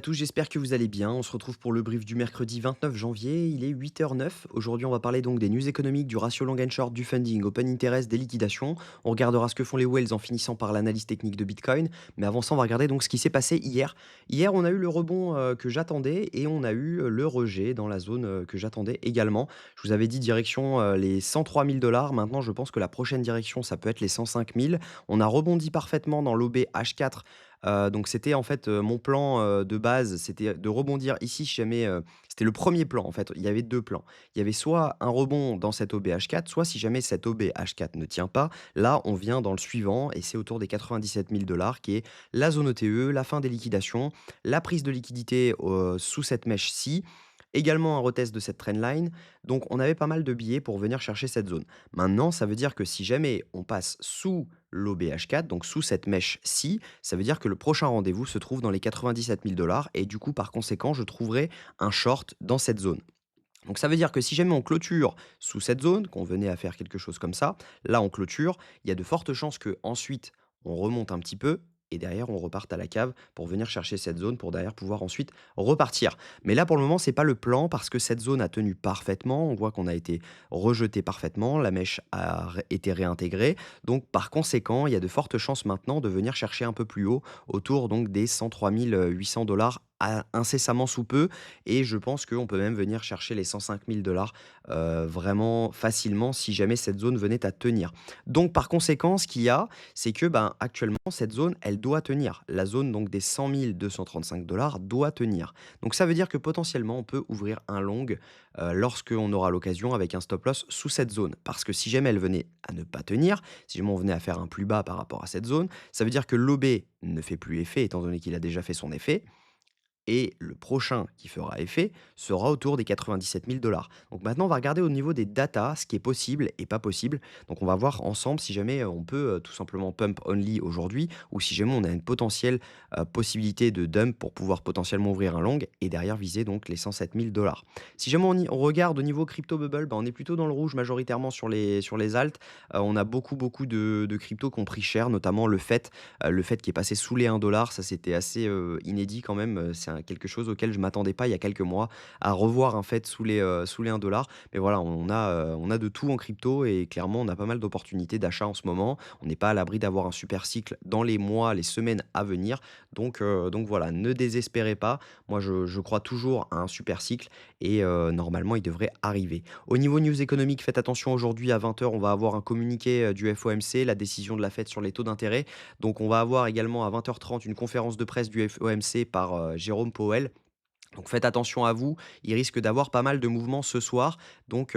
À tous, j'espère que vous allez bien. On se retrouve pour le brief du mercredi 29 janvier. Il est 8h09. Aujourd'hui, on va parler donc des news économiques, du ratio long and short, du funding, open interest, des liquidations. On regardera ce que font les whales en finissant par l'analyse technique de Bitcoin. Mais avant ça, on va regarder donc ce qui s'est passé hier. Hier, on a eu le rebond que j'attendais et on a eu le rejet dans la zone que j'attendais également. Je vous avais dit direction les 103 000 dollars. Maintenant, je pense que la prochaine direction, ça peut être les 105 000. On a rebondi parfaitement dans l'OB H4. Donc c'était en fait, mon plan, de base, c'était de rebondir ici si jamais, c'était le premier plan en fait, il y avait 2 plans. Il y avait soit un rebond dans cet OBH4, soit si jamais cet OBH4 ne tient pas, là on vient dans le suivant et c'est autour des 97 000 qui est la zone OTE, la fin des liquidations, la prise de liquidité, sous cette mèche-ci, également un retest de cette trendline. Donc on avait pas mal de billets pour venir chercher cette zone. Maintenant, ça veut dire que si jamais on passe sous l'OBH4, donc sous cette mèche-ci, ça veut dire que le prochain rendez-vous se trouve dans les 97 000 et du coup, par conséquent, je trouverai un short dans cette zone. Donc ça veut dire que si jamais on clôture sous cette zone, qu'on venait à faire quelque chose comme ça, là on clôture, il y a de fortes chances que ensuite on remonte un petit peu et derrière on reparte à la cave pour venir chercher cette zone pour derrière pouvoir ensuite repartir. Mais là pour le moment c'est pas le plan parce que cette zone a tenu parfaitement, on voit qu'on a été rejeté parfaitement, la mèche a été réintégrée. Donc par conséquent, il y a de fortes chances maintenant de venir chercher un peu plus haut autour donc des 103 800 dollars incessamment sous peu et je pense qu'on peut même venir chercher les 105 000 vraiment facilement si jamais cette zone venait à tenir. Donc par conséquent, ce qu'il y a, c'est que, ben, actuellement, cette zone, elle doit tenir. La zone donc des 100 235 doit tenir. Donc ça veut dire que potentiellement, on peut ouvrir un long, lorsqu'on aura l'occasion avec un stop loss sous cette zone. Parce que si jamais elle venait à ne pas tenir, si jamais on venait à faire un plus bas par rapport à cette zone, ça veut dire que l'OB ne fait plus effet étant donné qu'il a déjà fait son effet et le prochain qui fera effet sera autour des 97 000 Donc maintenant, on va regarder au niveau des datas, ce qui est possible et pas possible. Donc on va voir ensemble si jamais on peut tout simplement pump only aujourd'hui ou si jamais on a une potentielle possibilité de dump pour pouvoir potentiellement ouvrir un long et derrière viser donc les 107 000 Si jamais on regarde au niveau crypto bubble, ben, on est plutôt dans le rouge majoritairement sur les alts. On a beaucoup de cryptos qui ont pris cher, notamment le fait qui est passé sous les 1 ça c'était assez inédit quand même. C'est quelque chose auquel je m'attendais pas il y a quelques mois, à revoir un fait sous les 1 Mais voilà, on a de tout en crypto et clairement, on a pas mal d'opportunités d'achat en ce moment. On n'est pas à l'abri d'avoir un super cycle dans les mois, les semaines à venir. Donc voilà, ne désespérez pas. Moi, je crois toujours à un super cycle et normalement, il devrait arriver. Au niveau news économique, faites attention aujourd'hui à 20h, on va avoir un communiqué du FOMC, la décision de la Fed sur les taux d'intérêt. Donc on va avoir également à 20h30 une conférence de presse du FOMC par Jérôme Powell. Donc faites attention à vous, il risque d'avoir pas mal de mouvements ce soir, donc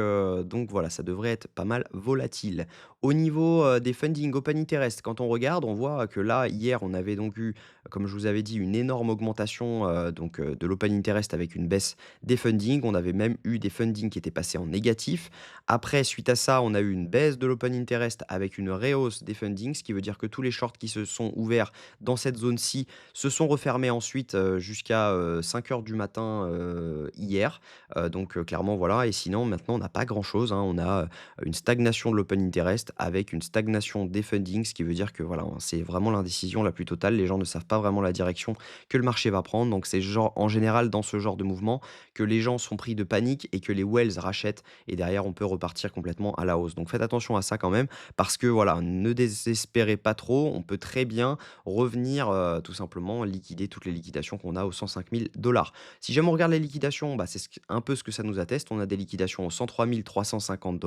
voilà, ça devrait être pas mal volatile. Au niveau, des funding open interest, quand on regarde, on voit que là, hier, on avait donc eu, comme je vous avais dit, une énorme augmentation, de l'open interest avec une baisse des funding. On avait même eu des funding qui étaient passés en négatif. Après, suite à ça, on a eu une baisse de l'open interest avec une rehausse des funding, ce qui veut dire que tous les shorts qui se sont ouverts dans cette zone-ci se sont refermés ensuite, jusqu'à, 5h du matin, hier. Clairement voilà et sinon maintenant on n'a pas grand-chose, hein. On a, une stagnation de l'open interest avec une stagnation des fundings, ce qui veut dire que voilà, hein, c'est vraiment l'indécision la plus totale. Les gens ne savent pas vraiment la direction que le marché va prendre. Donc c'est genre en général dans ce genre de mouvement que les gens sont pris de panique et que les whales rachètent et derrière on peut repartir complètement à la hausse. Donc faites attention à ça quand même parce que voilà, ne désespérez pas trop. On peut très bien revenir, tout simplement liquider toutes les liquidations qu'on a aux 105 000 Si jamais on regarde les liquidations, bah, c'est un peu ce que ça nous atteste. On a des liquidations aux 103 350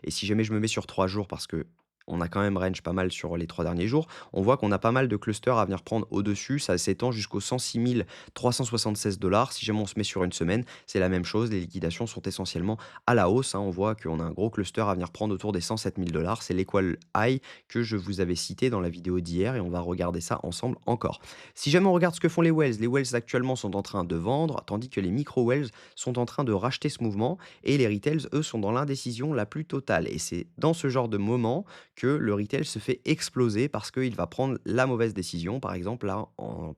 et si jamais je me mets sur 3 jours parce que on a quand même range pas mal sur les 3 derniers jours, on voit qu'on a pas mal de clusters à venir prendre au-dessus. Ça s'étend jusqu'aux 106 376 Si jamais on se met sur une semaine, c'est la même chose. Les liquidations sont essentiellement à la hausse, hein. On voit qu'on a un gros cluster à venir prendre autour des 107 000 C'est l'equal high que je vous avais cité dans la vidéo d'hier et on va regarder ça ensemble encore. Si jamais on regarde ce que font les whales actuellement sont en train de vendre, tandis que les micro-whales sont en train de racheter ce mouvement et les retails, eux, sont dans l'indécision la plus totale. Et c'est dans ce genre de moment que le retail se fait exploser parce qu'il va prendre la mauvaise décision. Par exemple, là, en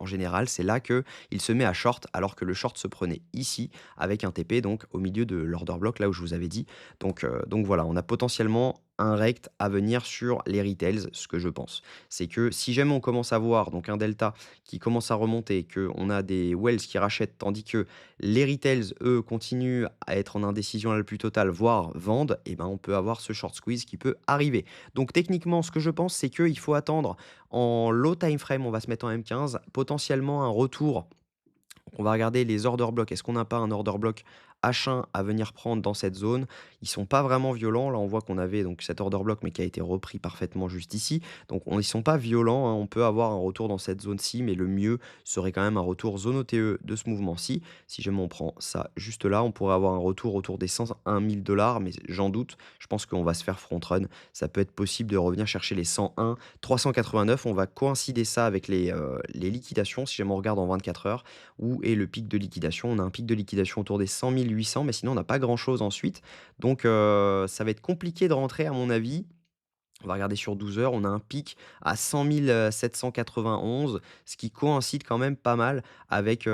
général, c'est là que il se met à short, alors que le short se prenait ici, avec un TP, donc au milieu de l'order block, là où je vous avais dit. Donc voilà, on a potentiellement un rect à venir sur les retails, ce que je pense. C'est que si jamais on commence à voir donc un delta qui commence à remonter, qu'on a des wells qui rachètent tandis que les retails, eux, continuent à être en indécision la plus totale, voire vendent, et ben, on peut avoir ce short squeeze qui peut arriver. Donc techniquement, ce que je pense, c'est qu'il faut attendre en low time frame, on va se mettre en M15, potentiellement un retour. On va regarder les order blocks. Est-ce qu'on n'a pas un order block H1 à venir prendre dans cette zone? Ils sont pas vraiment violents. Là, on voit qu'on avait donc cet order block, mais qui a été repris parfaitement juste ici. Donc, ils sont pas violents, hein. On peut avoir un retour dans cette zone-ci, mais le mieux serait quand même un retour zone OTE de ce mouvement-ci. Si jamais on prend ça juste là, on pourrait avoir un retour autour des 101 000 $, mais j'en doute. Je pense qu'on va se faire front run. Ça peut être possible de revenir chercher les 101 389. On va coïncider ça avec les liquidations. Si jamais on regarde en 24 heures, où est le pic de liquidation. On a un pic de liquidation autour des 100 800, mais sinon on n'a pas grand-chose ensuite. Donc ça va être compliqué de rentrer à mon avis. On va regarder sur 12 heures, on a un pic à 100 791, ce qui coïncide quand même pas mal avec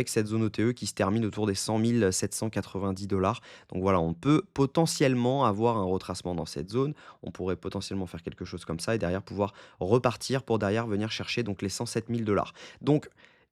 cette zone OTE qui se termine autour des 100 790 $. Donc voilà, on peut potentiellement avoir un retracement dans cette zone. On pourrait potentiellement faire quelque chose comme ça et derrière pouvoir repartir pour derrière venir chercher donc les 107 000 $. Donc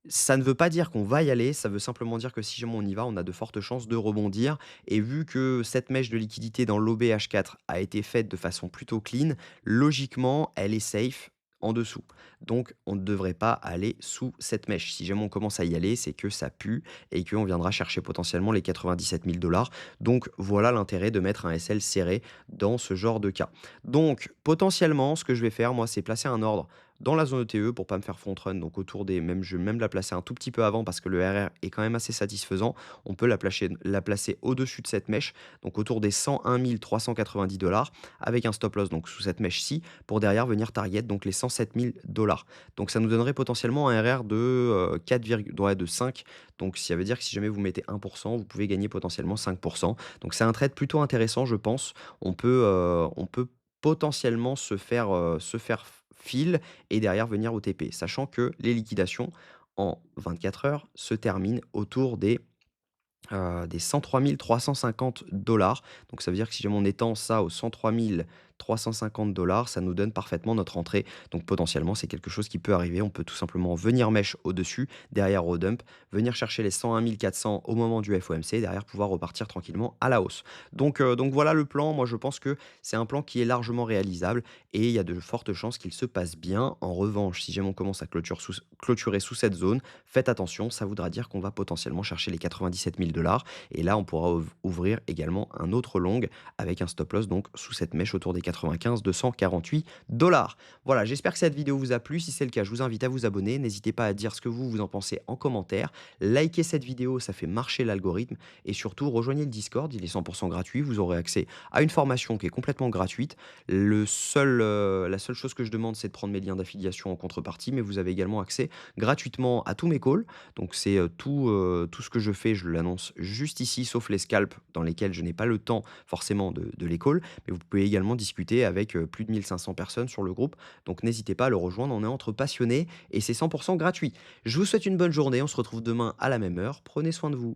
ça ne veut pas dire qu'on va y aller, ça veut simplement dire que si jamais on y va, on a de fortes chances de rebondir. Et vu que cette mèche de liquidité dans l'OBH4 a été faite de façon plutôt clean, logiquement, elle est safe en dessous. Donc, on ne devrait pas aller sous cette mèche. Si jamais on commence à y aller, c'est que ça pue et qu'on viendra chercher potentiellement les 97 000 $. Donc, voilà l'intérêt de mettre un SL serré dans ce genre de cas. Donc, potentiellement, ce que je vais faire, moi, c'est placer un ordre dans la zone ETE pour pas me faire front run. Donc, autour des. Même, je vais même la placer un tout petit peu avant parce que le RR est quand même assez satisfaisant. On peut la placer au-dessus de cette mèche, donc autour des 101 390 $, avec un stop loss donc sous cette mèche-ci, pour derrière venir target donc les 107 000 $. Donc ça nous donnerait potentiellement un RR de 4, ouais, de 5. Donc ça veut dire que si jamais vous mettez 1%, vous pouvez gagner potentiellement 5%. Donc c'est un trade plutôt intéressant, je pense. On peut potentiellement se faire fil et derrière venir au TP, sachant que les liquidations en 24 heures se terminent autour des 103 350 $. Donc ça veut dire que si jamais on étend ça aux 103 350 $, ça nous donne parfaitement notre entrée. Donc potentiellement, c'est quelque chose qui peut arriver. On peut tout simplement venir mèche au-dessus, derrière au dump, venir chercher les 101 400 au moment du FOMC, et derrière pouvoir repartir tranquillement à la hausse. Donc voilà le plan. Moi, je pense que c'est un plan qui est largement réalisable et il y a de fortes chances qu'il se passe bien. En revanche, si jamais on commence à clôturer sous cette zone, faites attention, ça voudra dire qu'on va potentiellement chercher les 97 000 $. Et là, on pourra ouvrir également un autre long avec un stop loss donc sous cette mèche autour des 95 248 $. Voilà, j'espère que cette vidéo vous a plu. Si c'est le cas, je vous invite à vous abonner. N'hésitez pas à dire ce que vous en pensez en commentaire. Likez cette vidéo, ça fait marcher l'algorithme. Et surtout, rejoignez le Discord, il est 100% gratuit. Vous aurez accès à une formation qui est complètement gratuite. La seule chose que je demande, c'est de prendre mes liens d'affiliation en contrepartie. Mais vous avez également accès gratuitement à tous mes calls. Donc c'est tout ce que je fais, je l'annonce juste ici, sauf les scalps dans lesquels je n'ai pas le temps forcément de les calls. Mais vous pouvez également discuter avec plus de 1500 personnes sur le groupe. Donc n'hésitez pas à le rejoindre, on est entre passionnés et c'est 100% gratuit. Je vous souhaite une bonne journée, on se retrouve demain à la même heure. Prenez soin de vous.